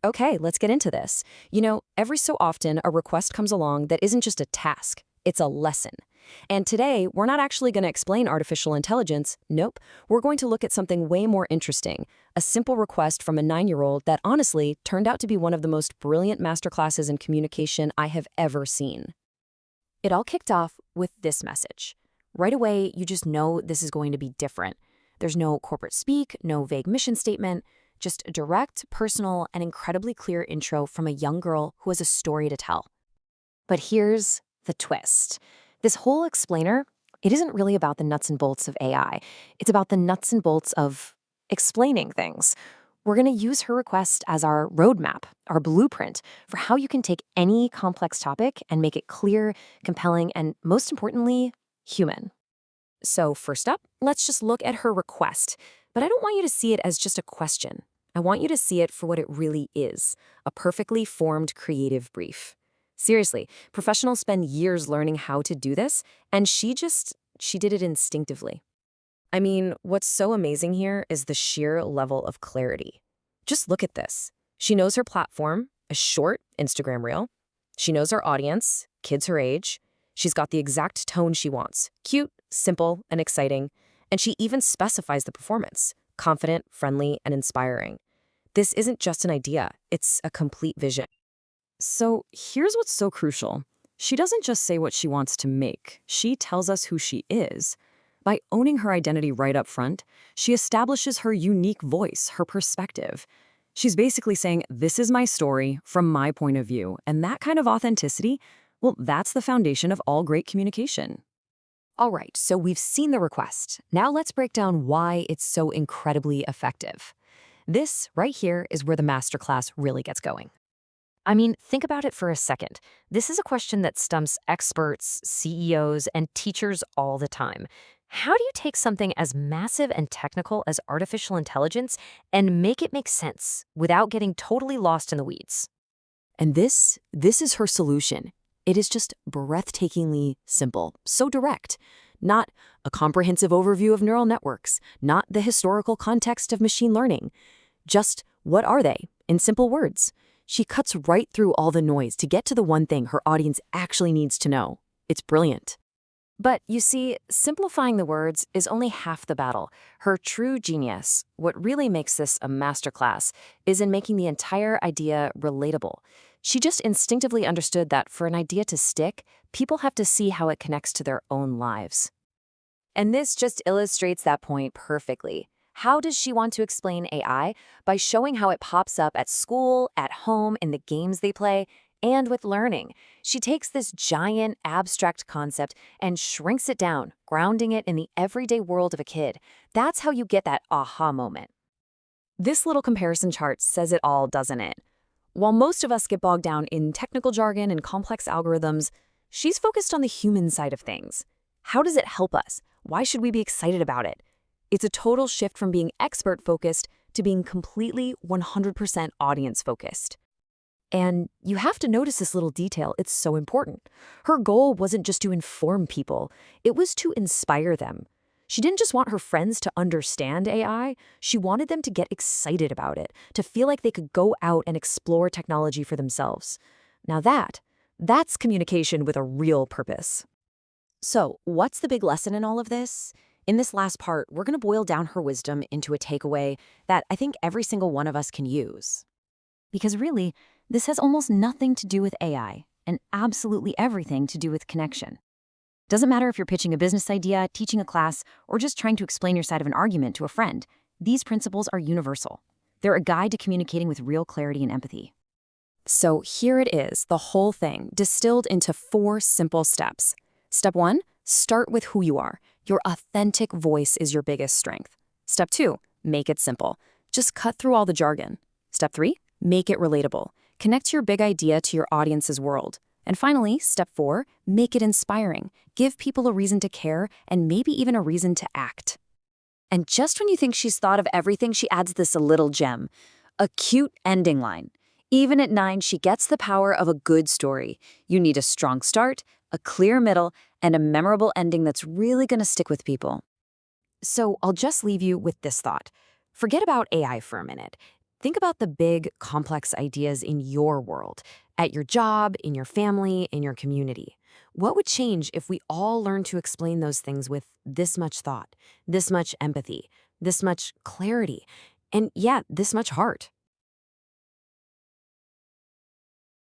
Okay, let's get into this. Every so often a request comes along that isn't just a task, it's a lesson. And today, we're not actually going to explain artificial intelligence. Nope. We're going to look at something way more interesting, a simple request from a 9-year-old that honestly turned out to be one of the most brilliant masterclasses in communication I have ever seen. It all kicked off with this message. Right away, you just know this is going to be different. There's no corporate speak, no vague mission statement, just a direct, personal, and incredibly clear intro from a young girl who has a story to tell. But here's the twist. This whole explainer, it isn't really about the nuts and bolts of AI. It's about the nuts and bolts of explaining things. We're going to use her request as our roadmap, our blueprint for how you can take any complex topic and make it clear, compelling, and most importantly, human. So first up, let's just look at her request. But I don't want you to see it as just a question. I want you to see it for what it really is, a perfectly formed creative brief. Seriously, professionals spend years learning how to do this, and she did it instinctively. I mean, what's so amazing here is the sheer level of clarity. Just look at this. She knows her platform, a short Instagram reel. She knows her audience, kids her age. She's got the exact tone she wants, cute, simple, and exciting. And she even specifies the performance, confident, friendly, and inspiring. This isn't just an idea, it's a complete vision. So here's what's so crucial. She doesn't just say what she wants to make. She tells us who she is. By owning her identity right up front, she establishes her unique voice, her perspective. She's basically saying, this is my story from my point of view. And that kind of authenticity, well, that's the foundation of all great communication. All right, so we've seen the request. Now let's break down why it's so incredibly effective. This right here is where the masterclass really gets going. I mean, think about it for a second. This is a question that stumps experts, CEOs, and teachers all the time. How do you take something as massive and technical as artificial intelligence and make it make sense without getting totally lost in the weeds? And this is her solution. It is just breathtakingly simple, so direct. Not a comprehensive overview of neural networks, not the historical context of machine learning. Just what are they, in simple words. She cuts right through all the noise to get to the one thing her audience actually needs to know. It's brilliant. But you see, simplifying the words is only half the battle. Her true genius, what really makes this a masterclass, is in making the entire idea relatable. She just instinctively understood that for an idea to stick, people have to see how it connects to their own lives. And this just illustrates that point perfectly. How does she want to explain AI? By showing how it pops up at school, at home, in the games they play, and with learning. She takes this giant, abstract concept and shrinks it down, grounding it in the everyday world of a kid. That's how you get that aha moment. This little comparison chart says it all, doesn't it? While most of us get bogged down in technical jargon and complex algorithms, she's focused on the human side of things. How does it help us? Why should we be excited about it? It's a total shift from being expert-focused to being completely 100% audience-focused. And you have to notice this little detail. It's so important. Her goal wasn't just to inform people. It was to inspire them. She didn't just want her friends to understand AI. She wanted them to get excited about it, to feel like they could go out and explore technology for themselves. Now that's communication with a real purpose. So, what's the big lesson in all of this? In this last part, we're going to boil down her wisdom into a takeaway that I think every single one of us can use. Because really, this has almost nothing to do with AI and absolutely everything to do with connection. Doesn't matter if you're pitching a business idea, teaching a class, or just trying to explain your side of an argument to a friend. These principles are universal. They're a guide to communicating with real clarity and empathy. So here it is, the whole thing, distilled into 4 simple steps. Step 1, start with who you are. Your authentic voice is your biggest strength. Step 2, make it simple. Just cut through all the jargon. Step 3, make it relatable. Connect your big idea to your audience's world. And finally, step 4, make it inspiring. Give people a reason to care and maybe even a reason to act. And just when you think she's thought of everything, she adds this little gem, a cute ending line. Even at 9, she gets the power of a good story. You need a strong start, a clear middle, and a memorable ending that's really going to stick with people. So I'll just leave you with this thought. Forget about AI for a minute. Think about the big, complex ideas in your world, at your job, in your family, in your community. What would change if we all learned to explain those things with this much thought, this much empathy, this much clarity, and yeah, this much heart?